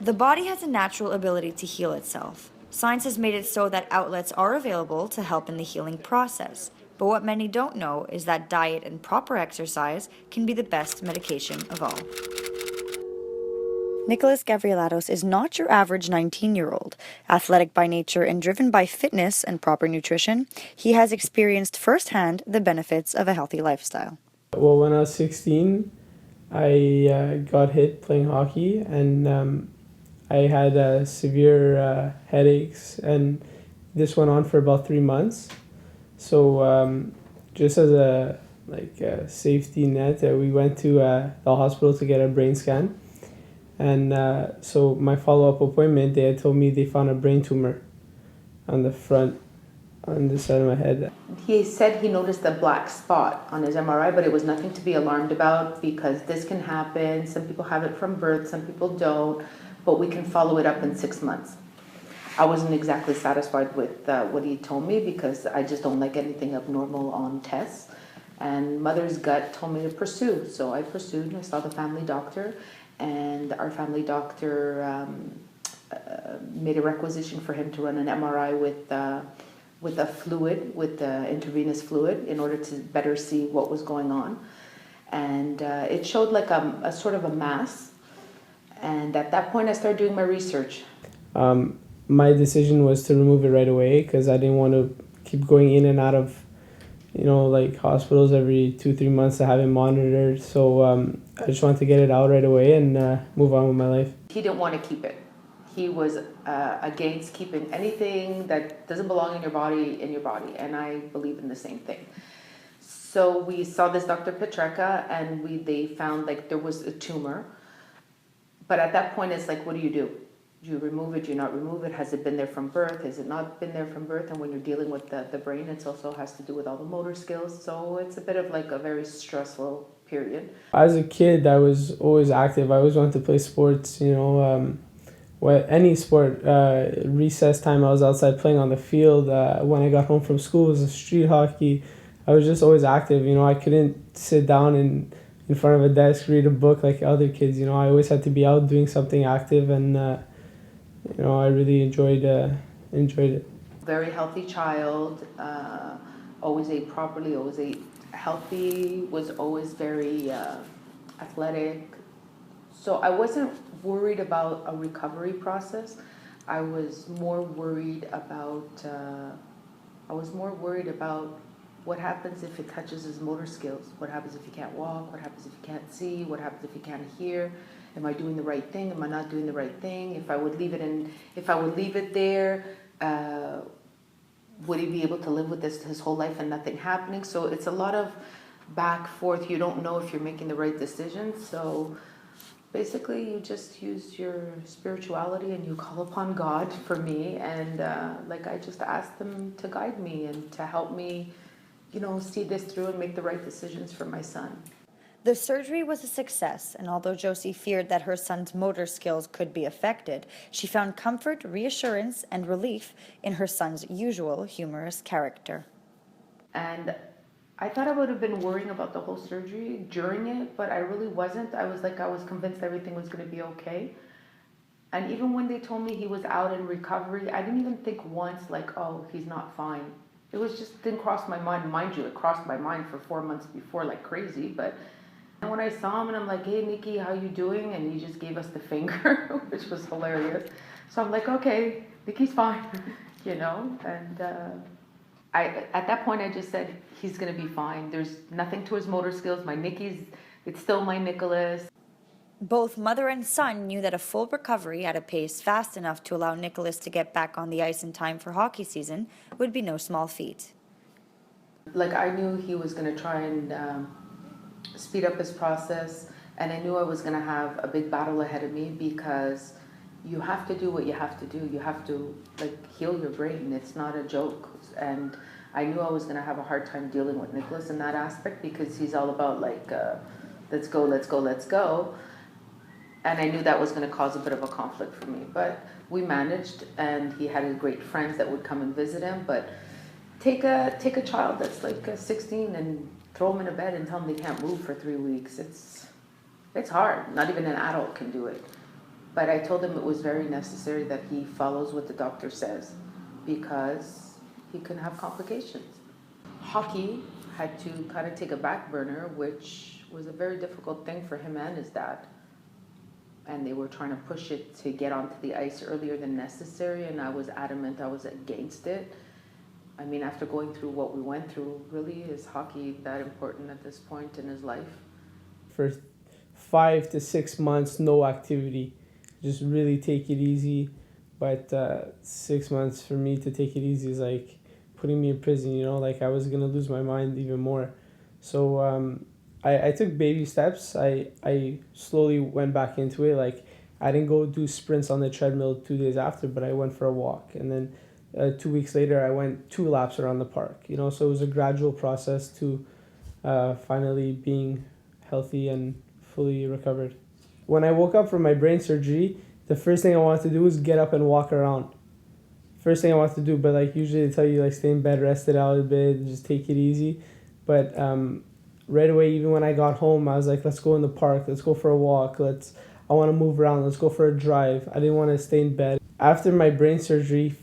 The body has a natural ability to heal itself. Science has made it so that outlets are available to help in the healing process. But what many don't know is that diet and proper exercise can be the best medication of all. Nicholas Gavrielatos is not your average 19-year-old. Athletic by nature and driven by fitness and proper nutrition, he has experienced firsthand the benefits of a healthy lifestyle. Well, when I was 16, I got hit playing hockey, and I had severe headaches, and this went on for about 3 months. So just as a safety net, we went to the hospital to get a brain scan. And so my follow-up appointment, they had told me they found a brain tumor on the front, on the side of my head. He said he noticed a black spot on his MRI, but it was nothing to be alarmed about because this can happen. Some people have it from birth, some people don't, but we can follow it up in 6 months. I wasn't exactly satisfied with what he told me because I just don't like anything abnormal on tests. And mother's gut told me to pursue, so I pursued and I saw the family doctor. And our family doctor made a requisition for him to run an MRI with a fluid, with intravenous fluid, in order to better see what was going on. And it showed like a sort of a mass. And at that point, I started doing my research. My decision was to remove it right away because I didn't want to keep going in and out of hospitals every 2-3 months to have it monitored. So I just wanted to get it out right away and move on with my life. He didn't want to keep it. He was against keeping anything that doesn't belong in your body, and I believe in the same thing. So we saw this Dr. Petreka, and they found there was a tumor. But at that point, it's what do? Do you remove it? Do you not remove it? Has it been there from birth? Has it not been there from birth? And when you're dealing with the brain, it also has to do with all the motor skills. So it's a bit of a very stressful period. As a kid, I was always active. I always wanted to play sports, any sport. Recess time, I was outside playing on the field. When I got home from school, it was street hockey. I was just always active. I couldn't sit down in front of a desk, read a book like other kids. I always had to be out doing something active, and I really enjoyed it. Very healthy child, always ate properly, always ate healthy, was always very athletic. So I wasn't worried about a recovery process. I was more worried about what happens if it touches his motor skills. What happens if he can't walk? What happens if he can't see? What happens if he can't hear? Am I doing the right thing? Am I not doing the right thing? If I would leave it there, would he be able to live with this his whole life and nothing happening? So it's a lot of back forth. You don't know if you're making the right decision. So basically, you just use your spirituality and you call upon God for me. And I just asked him to guide me and to help me, see this through and make the right decisions for my son. The surgery was a success, and although Josie feared that her son's motor skills could be affected, she found comfort, reassurance, and relief in her son's usual humorous character. And I thought I would have been worrying about the whole surgery during it, but I really wasn't. I was convinced everything was going to be okay. And even when they told me he was out in recovery, I didn't even think once oh, he's not fine. It was just didn't cross my mind. Mind you, it crossed my mind for 4 months before like crazy, but and when I saw him and I'm like, hey, Nikki, how you doing? And he just gave us the finger, which was hilarious. So I'm like, okay, Nikki's fine, And at that point, I just said, he's going to be fine. There's nothing to his motor skills. It's still my Nicholas. Both mother and son knew that a full recovery at a pace fast enough to allow Nicholas to get back on the ice in time for hockey season would be no small feat. I knew he was going to try and speed up his process, and I knew I was going to have a big battle ahead of me because you have to do what you have to do. You have to heal your brain. It's not a joke. And I knew I was going to have a hard time dealing with Nicholas in that aspect because he's all about let's go, let's go, let's go. And I knew that was going to cause a bit of a conflict for me, but we managed, and he had his great friends that would come and visit him. But take a child that's 16 and throw them in a bed and tell them they can't move for 3 weeks. It's hard. Not even an adult can do it. But I told him it was very necessary that he follows what the doctor says because he can have complications. Hockey had to kind of take a back burner, which was a very difficult thing for him and his dad. And they were trying to push it to get onto the ice earlier than necessary, and I was adamant I was against it. I mean, after going through what we went through, really, is hockey that important at this point in his life? For 5 to 6 months, no activity. Just really take it easy. But 6 months for me to take it easy is like putting me in prison, you know, like I was going to lose my mind even more. So I took baby steps. I slowly went back into it. Like I didn't go do sprints on the treadmill 2 days after, but I went for a walk. And then 2 weeks later, I went 2 laps around the park, you know, so it was a gradual process to finally being healthy and fully recovered. When I woke up from my brain surgery, the first thing I wanted to do was get up and walk around. First thing I wanted to do, but like usually they tell you like stay in bed, rest it out a bit, just take it easy. But right away, even when I got home, I was like, let's go in the park, let's go for a walk, I want to move around, let's go for a drive. I didn't want to stay in bed. After my brain surgery,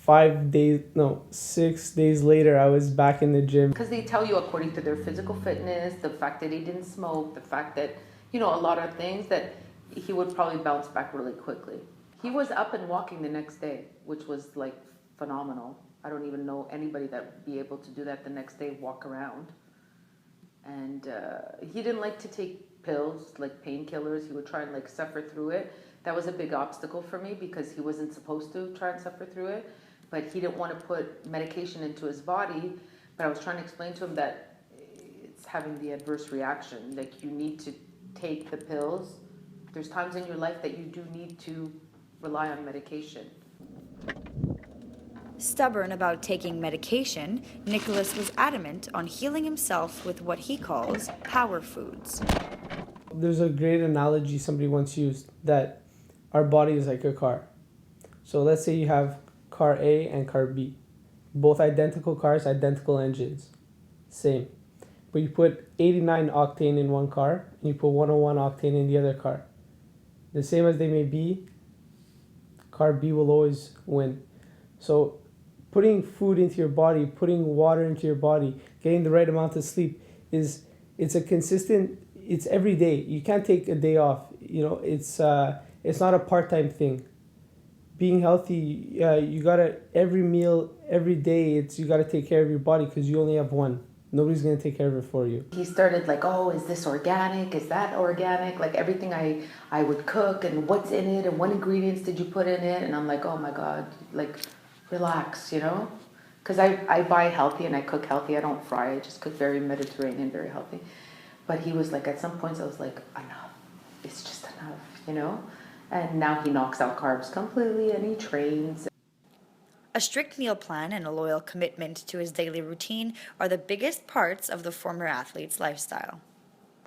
6 days later, I was back in the gym. Because they tell you according to their physical fitness, the fact that he didn't smoke, the fact that, you know, a lot of things that he would probably bounce back really quickly. He was up and walking the next day, which was like phenomenal. I don't even know anybody that would be able to do that the next day, walk around. And he didn't like to take pills, like painkillers. He would try and like suffer through it. That was a big obstacle for me because he wasn't supposed to try and suffer through it. But he didn't want to put medication into his body. But I was trying to explain to him that it's having the adverse reaction. Like you need to take the pills. There's times in your life that you do need to rely on medication. Stubborn about taking medication, Nicholas was adamant on healing himself with what he calls power foods. There's a great analogy somebody once used that our body is like a car. So let's say you have car A and car B. Both identical cars, identical engines. Same. But you put 89 octane in one car and you put 101 octane in the other car. The same as they may be, car B will always win. So putting food into your body, putting water into your body, getting the right amount of sleep it's a consistent, it's every day. You can't take a day off. You know, it's not a part-time thing. Being healthy, you gotta, every meal, every day, you gotta take care of your body because you only have one. Nobody's gonna take care of it for you. He started like, oh, is this organic? Is that organic? Like everything I would cook and what's in it and what ingredients did you put in it? And I'm like, oh my God, like relax, you know? Because I buy healthy and I cook healthy. I don't fry. I just cook very Mediterranean, very healthy. But he was like, at some points I was like, enough. It's just enough, you know? And now he knocks out carbs completely and he trains. A strict meal plan and a loyal commitment to his daily routine are the biggest parts of the former athlete's lifestyle.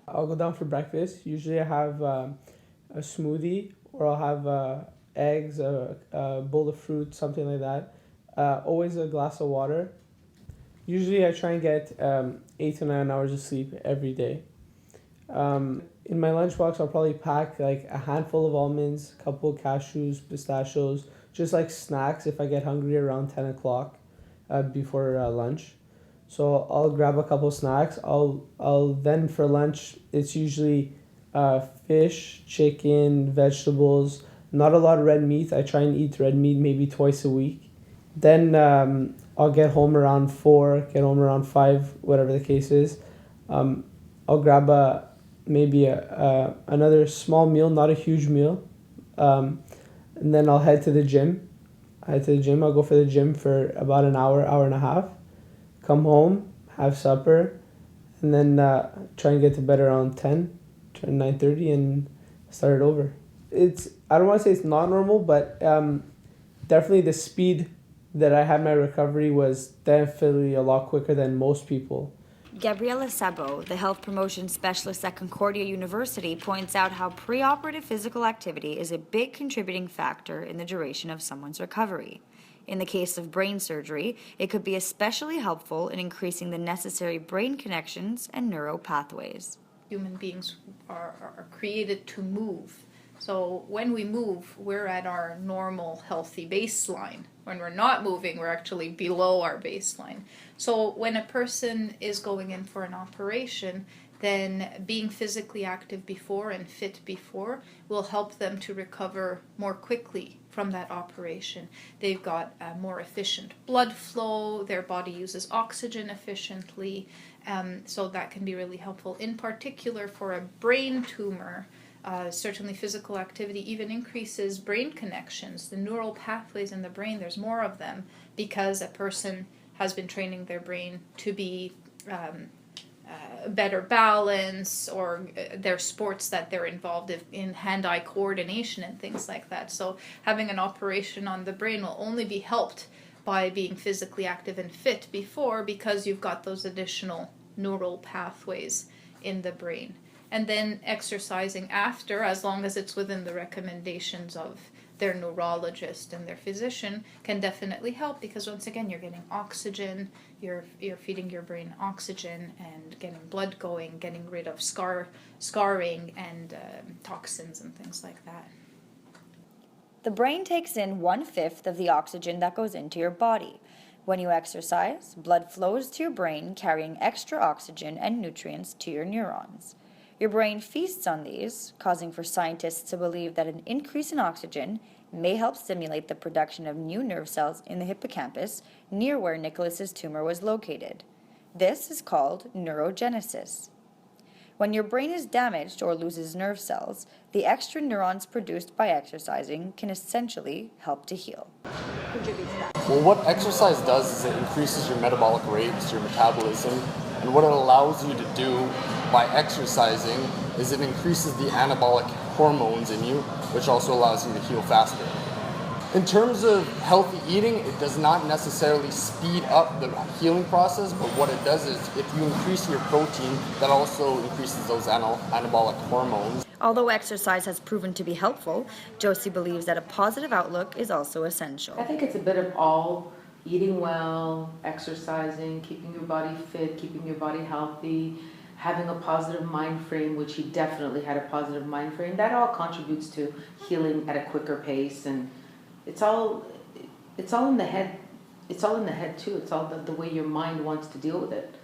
I'll go down for breakfast. Usually I have a smoothie or I'll have eggs, a bowl of fruit, something like that. Always a glass of water. Usually I try and get 8 to 9 hours of sleep every day. In my lunchbox I'll probably pack like a handful of almonds, a couple of cashews, pistachios, just like snacks if I get hungry around 10 o'clock before lunch. So I'll grab a couple snacks. I'll then for lunch, it's usually fish, chicken, vegetables, not a lot of red meat. I try and eat red meat maybe twice a week. Then I'll get home around 4, get home around 5, whatever the case is. I'll grab maybe another small meal, not a huge meal. And then I'll head to the gym. I'll go for the gym for about an hour, hour and a half. Come home, have supper, and then try and get to bed around 10, 9:30, and start it over. I don't want to say it's not normal, but definitely the speed that I had my recovery was definitely a lot quicker than most people. Gabriela Sabo, the health promotion specialist at Concordia University, points out how preoperative physical activity is a big contributing factor in the duration of someone's recovery. In the case of brain surgery, it could be especially helpful in increasing the necessary brain connections and neural pathways. Human beings are created to move. So when we move, we're at our normal healthy baseline. When we're not moving, we're actually below our baseline. So when a person is going in for an operation, then being physically active before and fit before will help them to recover more quickly from that operation. They've got a more efficient blood flow, their body uses oxygen efficiently, so that can be really helpful. In particular, for a brain tumor, certainly physical activity even increases brain connections. The neural pathways in the brain, there's more of them because a person has been training their brain to be better balance, or their sports that they're involved in hand-eye coordination and things like that. So having an operation on the brain will only be helped by being physically active and fit before, because you've got those additional neural pathways in the brain. And then exercising after, as long as it's within the recommendations of their neurologist and their physician, can definitely help, because once again you're getting oxygen, you're feeding your brain oxygen and getting blood going, getting rid of scarring and toxins and things like that. The brain takes in 1/5 of the oxygen that goes into your body. When you exercise, blood flows to your brain carrying extra oxygen and nutrients to your neurons. Your brain feasts on these, causing for scientists to believe that an increase in oxygen may help stimulate the production of new nerve cells in the hippocampus, near where Nicholas's tumor was located. This is called neurogenesis. When your brain is damaged or loses nerve cells, the extra neurons produced by exercising can essentially help to heal. Well, what exercise does is it increases your metabolic rates, your metabolism, and what it allows you to do by exercising is it increases the anabolic hormones in you, which also allows you to heal faster. In terms of healthy eating, it does not necessarily speed up the healing process, but what it does is if you increase your protein, that also increases those anabolic hormones. Although exercise has proven to be helpful, Josie believes that a positive outlook is also essential. I think it's a bit of all: eating well, exercising, keeping your body fit, keeping your body healthy, having a positive mind frame, which he definitely had a positive mind frame. That all contributes to healing at a quicker pace, and it's all in the head. It's all in the head too. It's all the way your mind wants to deal with it.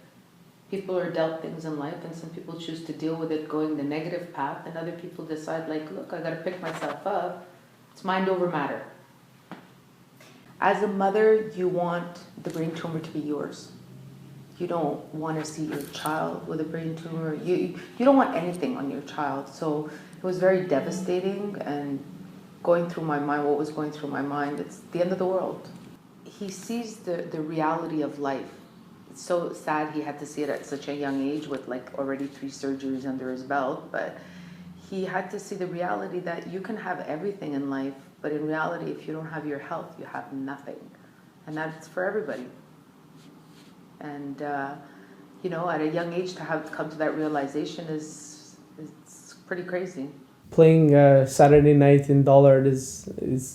People are dealt things in life, and some people choose to deal with it going the negative path, and other people decide, like, look, I got to pick myself up. It's mind over matter. As a mother, you want the brain tumor to be yours. You don't want to see your child with a brain tumor. You don't want anything on your child. So it was very devastating, and going through my mind, what was going through my mind, it's the end of the world. He sees the reality of life. It's so sad he had to see it at such a young age with like already 3 surgeries under his belt, but he had to see the reality that you can have everything in life, but in reality, if you don't have your health, you have nothing. And that's for everybody. And, at a young age to have come to that realization it's pretty crazy. Playing Saturday night in Dollard is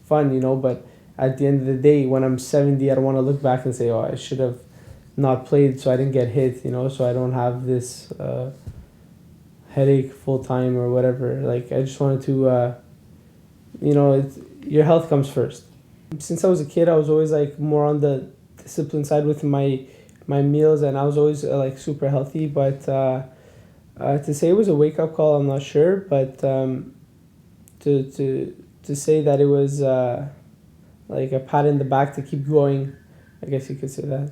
fun, but at the end of the day, when I'm 70, I don't want to look back and say, oh, I should have not played so I didn't get hit, so I don't have this headache full time or whatever. Like, I just wanted to, your health comes first. Since I was a kid, I was always like more on the discipline side with my meals, and I was always like super healthy, but to say it was a wake-up call, I'm not sure, but to say that it was like a pat in the back to keep going, I guess you could say that.